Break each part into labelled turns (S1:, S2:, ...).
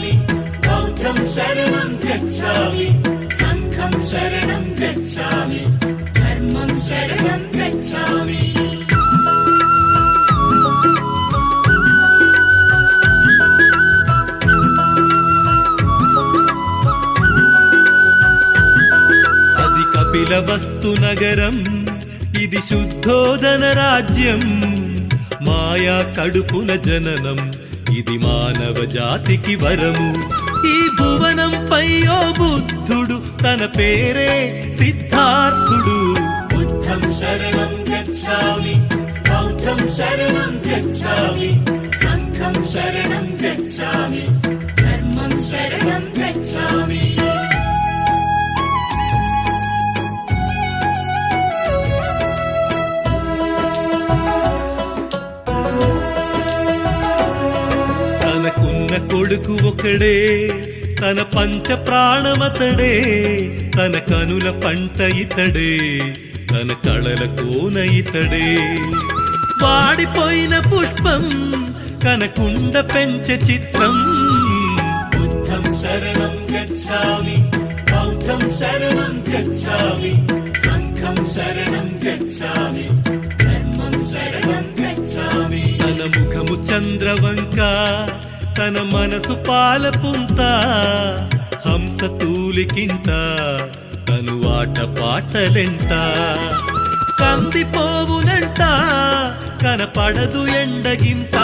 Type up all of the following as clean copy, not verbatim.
S1: गच्छामि बौद्धं शरणं गच्छामि संघं शरणं गच्छामि धर्मं शरणं गच्छामि
S2: అది కపిలవస్తు నగరం ఇది శుద్ధోదన రాజ్యం మాయా కడుపున జననం ఇది మానవ జాతికి వరము ఈ భువనంపై ఓ బుద్ధుడు తన పేరే సిద్ధార్థుడు
S1: बुद्धं शरणं गच्छामि बौद्धं शरणं गच्छामि संघं शरणं गच्छामि धर्मं शरणं गच्छामि
S2: తనకున్న కొడుకు ఒకడే తన పంచ ప్రాణమతడే తన కనుల పంట ఇతడే తన కళల కోన ఇతడే వాడిపోయిన పుష్పం కనకుండ పెంచ చిత్రం
S1: बुद्धं शरणं गच्छामि बौद्धं शरणं गच्छामि संघं शरणं गच्छामि धर्मं शरणं गच्छामि
S2: తన ముఖము చంద్రవంక తన మనసు పాలపుంత హంస తూలికింత తను ఆట పాటలెంట కందిపోవునంట కనపడదు ఎండగింత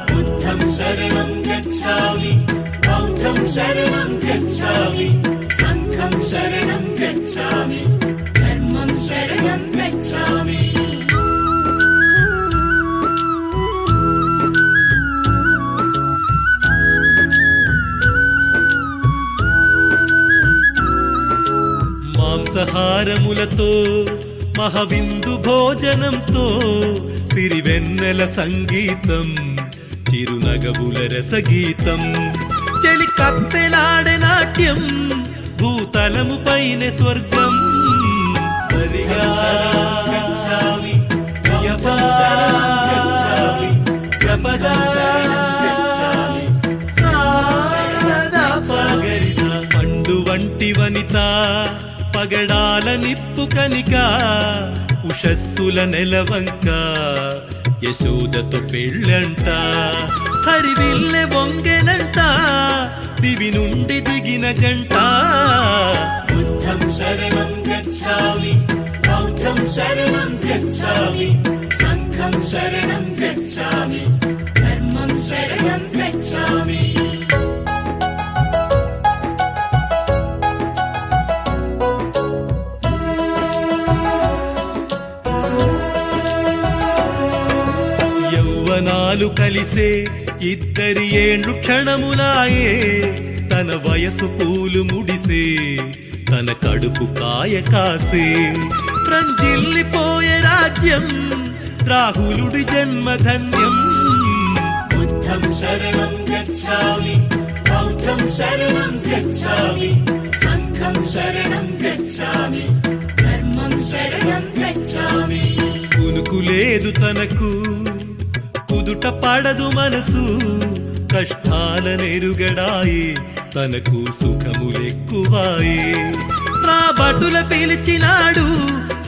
S1: बुद्धं शरणं गच्छामि बौद्धं शरणं गच्छामि संघं शरणं गच्छामि धर्मं शरणं गच्छामि
S2: మాంసహారములతో మహవిందు భోజనంతో సిరివెన్నెల సంగీతం చిరునగవుల రసగీతం చెలి కత్తెలాడే నాట్యం భూతలము పైన స్వర్గం సరిగా
S1: गच्छामि
S2: యపా
S1: गच्छामि
S2: సపదా సారదా పగరిస పండు వంటి వనిత పగడాల నిప్పు కనిక ఉషస్సుల నెలవంక యశోదతో పెళ్ళంట హరివిల్లె వంగెనంట దివి నుండి దిగిన జంట
S1: बुद्धं शरणं गच्छामि बौद्धं शरणं गच्छामि संघं शरणं गच्छामि धर्मं शरणं गच्छामि
S2: యౌవనాలు కలిసే ఇద్దరి ఏండ్లు క్షణములాయే తన వయసు పూలు ముడిసే తన కడుపు కాయ కాసే రంజిల్లిపోయే రాజ్యం రాహులుడి జన్మధన్యం
S1: बुद्धं शरणं गच्छामि बौद्धं शरणं गच्छामि संघं शरणं गच्छामि धर्मं शरणं गच्छामि
S2: కునుకు లేదు తనకు కుదుట పడదు మనసు కష్టాల నెరుగడాయి తనకు సుఖములెక్కువాయి రాబటుల పిలిచినాడు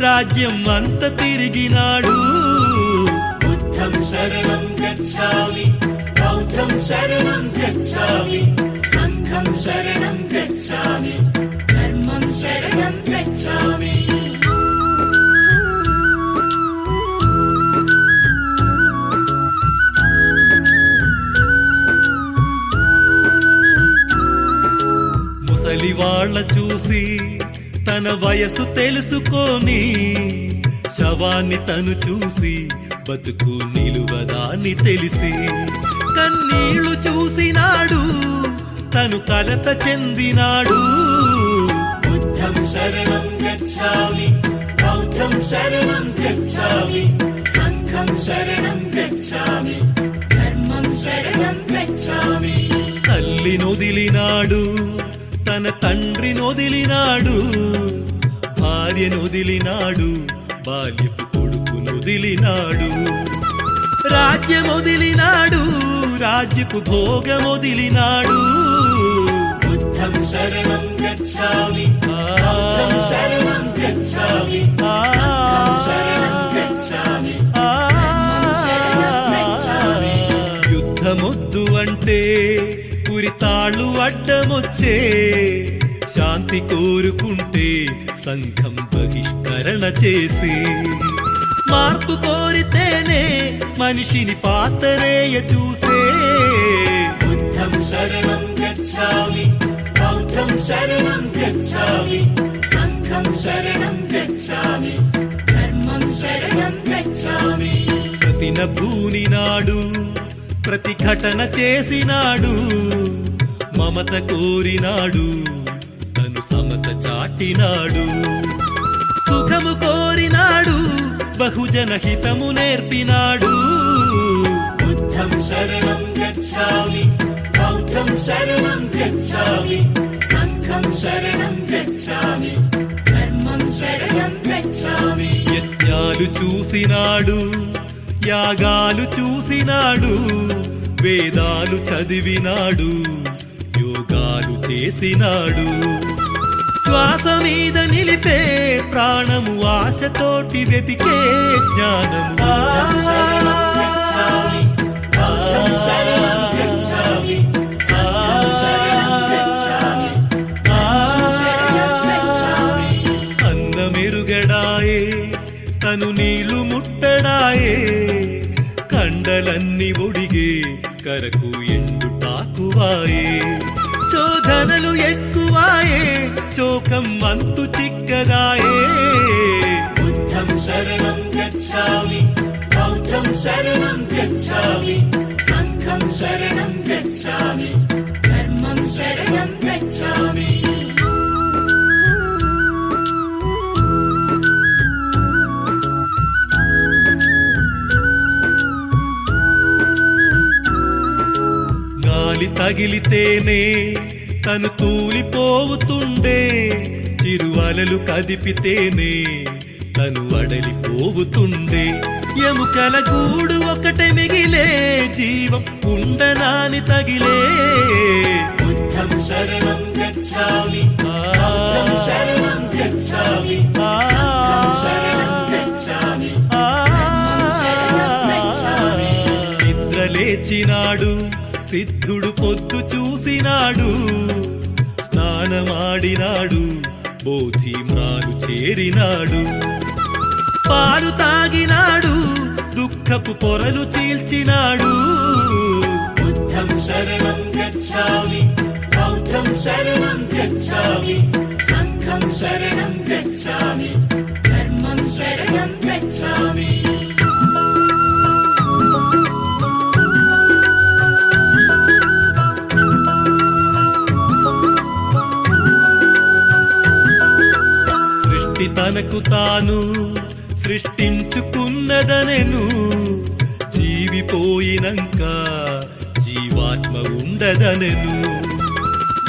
S2: రాజ్యం అంత తిరిగినాడు
S1: बुद्धं शरणं गच्छामि बौद्धं शरणं गच्छामि संघं शरणं गच्छामि धर्मं शरणं गच्छामि
S2: ముసలి వాళ్ళ చూసి తన వయసు తెలుసుకొని శవాన్ని తను చూసి బతుకు నిలువదాన్ని తెలిసి కన్నీళ్లు చూసినాడు తను కలత చెందినాడు
S1: बुद्धं शरणं गच्छामि बौद्धं शरणं गच्छामि संघं शरणं गच्छामि धर्मं शरणं गच्छामि
S2: తల్లి నొదిలినాడు తన తండ్రి నొదిలినాడు భార్య నొదిలినాడు బాల్యపు కొడుకు నొదిలినాడు రాజ్యమొదిలినాడు రాజ్యపు భోగమొదిలినాడు
S1: శరణం గచ్ఛామి బౌద్ధం శరణం గచ్ఛామి సంఘం శరణం గచ్ఛామి శరణం గచ్ఛామి
S2: యుద్ధమొద్దు అంటే ఉరితాళ్ళు అడ్డమొచ్చే శాంతి కోరుకుంటే సంఘం బహిష్కరణ చేసి మార్పు కోరితేనే మనిషిని పాతరేయ చూసే
S1: బుద్ధం శరణం గచ్ఛామి బౌద్ధం శరణం గచ్ఛామి సంఘం శరణం గచ్ఛామి ధర్మం శరణం గచ్ఛామి
S2: ప్రతినభూని నాడు ప్రతిఘటన చేసినాడు మమత కోరినాడు తను సమత చాటినాడు సుఖము కోరినాడు బహుజన హితము నేర్పినాడు
S1: బుద్ధం శరణం గచ్ఛామి బౌద్ధం శరణం గచ్ఛామి సంఘం శరణం గచ్ఛామి ధర్మం శరణం గచ్ఛామి
S2: యజ్ఞాలు చూసినాడు యాగాలు చూసినాడు వేదాలు చదివినాడు యోగాలు చేసినాడు శ్వాస మీద నిలిపే ప్రాణము ఆశతోటి వెతికే జ్ఞానము
S1: బుద్ధం శరణం గచ్ఛామి బౌద్ధం శరణం గచ్ఛామి సంఘం శరణం గచ్ఛామి ధర్మం శరణం గచ్ఛామి
S2: అన్నమెరుగడాయే తను నీళ్లు ముట్టడాయే కండలన్నీ ఒడిగే కరకు ఎండుటాకువాయే శోధనలు ఎక్కువాయే శోకం అంతు చిక్కదాయే
S1: బుద్ధం శరణం గచ్ఛామి బౌద్ధం శరణం గచ్ఛామి సంఘం శరణం గచ్ఛామి ధర్మం శరణం గచ్ఛామి
S2: గాలి తగిలితేనే తను తూలిపోవుతుండే చిరువలలు కదిపితేనే తను అడలిపోవుతుండే ఎముకల గూడు ఒకటే మిగిలే జీవం ఉండనాని తగిలే
S1: బుద్ధం శరణం గచ్ఛామి బౌద్ధం శరణం గచ్ఛామి సంఘం శరణం గచ్ఛామి ధర్మం శరణం గచ్ఛామి
S2: నిద్రలేచినాడు సిద్ధుడు పొద్దు చూసినాడు స్నానమాడినాడు బోధి మ్రాను చేరినాడు పాలు తాగినాడు దుఃఖపు పొరలు చీల్చినాడు
S1: బుద్ధం శరణం గచ్ఛామి బౌద్ధం శరణం గచ్ఛామి సంఘం శరణం గచ్ఛామి ధర్మం శరణం గచ్ఛామి
S2: సృష్టి తనకు తాను సృష్టించుకున్నదనెను జీవిపోయినంక జీవాత్మ ఉండదనెను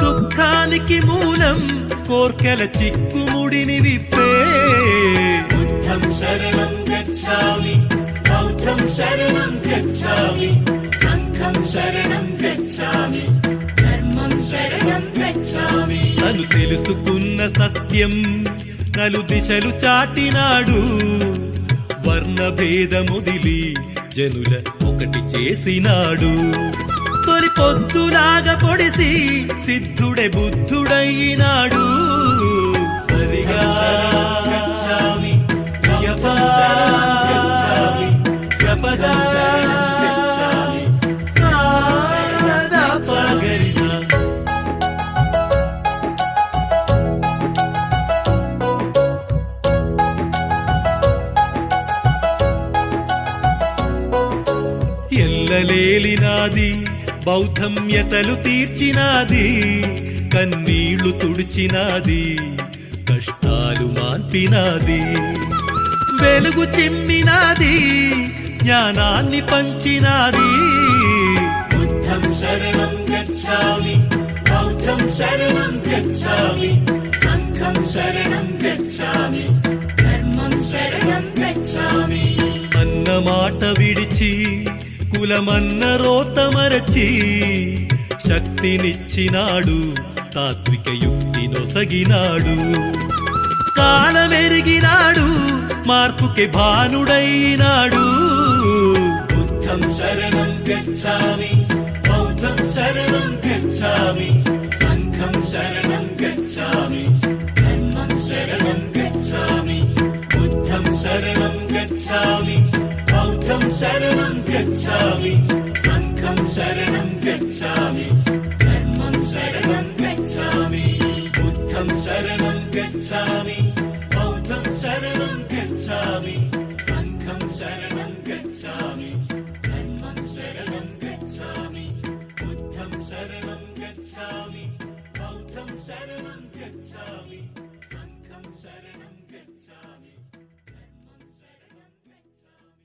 S2: దుఃఖానికి మూలం కోర్కెల చిక్కుముడిని విప్పే
S1: బుద్ధం శరణం గచ్ఛామి బౌద్ధం శరణం గచ్ఛామి సంఘం శరణం గచ్ఛామి ధర్మం శరణం గచ్ఛామి
S2: తను తెలుసుకున్న సత్యం నలు దిశలు చాటినాడు వర్ణ భేదముదిలి జనుల ఒకటి చేసినాడు తొలి పొద్దులాగా పొడిసి సిద్ధుడే బుద్ధుడైనాడు సరిగా
S1: గచ్ఛామి బౌద్ధం శరణం గచ్ఛామి
S2: సపదా
S1: శరణం గచ్ఛామి
S2: సారదా పగరిసా ఎల్లలేలినాది బౌద్ధమ్యతలు తీర్చినాది కన్నీళ్లు తుడిచినాది కష్టాలు మాన్పినాది వెలుగు చిమ్మినాది జ్ఞానాన్ని పంచినాది
S1: బుద్ధం శరణం గచ్ఛామి బౌద్ధం శరణం గచ్ఛామి సంఘం శరణం గచ్ఛామి ధర్మం శరణం గచ్ఛామి
S2: అన్న మాట విడిచి కులమన్న రోత మరచి శక్తినిచ్చినాడు తాత్విక యుక్తి నొసగినాడు. కాలమెరిగినాడు, మార్పుకి భానుడైనాడు.
S1: బుద్ధం శరణం గచ్ఛామి, బౌద్ధం శరణం గచ్ఛామి, సంఘం శరణం గచ్ఛామి, ధర్మం శరణం గచ్ఛామి. బుద్ధం శరణం గచ్ఛామి, బౌద్ధం శరణం గచ్ఛామి, సంఘం శరణం గచ్ఛామి, ధర్మం శరణం గచ్ఛామి. బుద్ధం శరణం గచ్ఛామి, బౌద్ధం శరణం గచ్ఛామి, సంఘం శరణం గచ్ఛామి, ధర్మం శరణం గచ్ఛామి. బుద్ధం శరణం గచ్ఛామి, బౌద్ధం శరణం గచ్ఛామి, సంఘం శరణం గచ్ఛామి, ధర్మం శరణం గచ్ఛామి.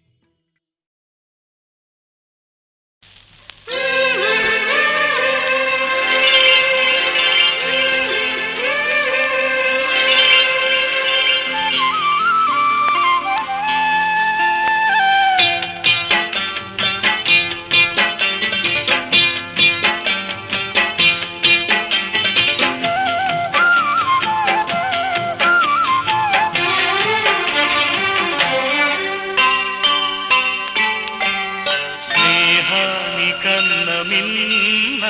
S3: స్నేహాని కన్న మిన్న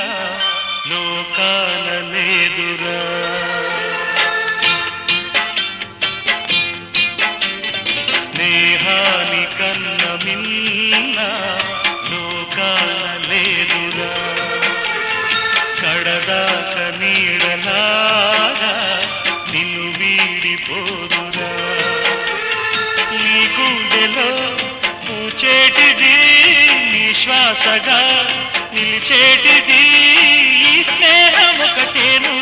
S3: లోకాన లేదురా. స్నేహాని కన్న మిన్న లోకాన లేదురా. కడదాక నీడలాగా నిన్ను వీడిపోదురా. నీ గుండెలో పూచేటిది, నీ శ్వాసగా నిలిచేటిది ఈ స్నేహం ఒకటేను.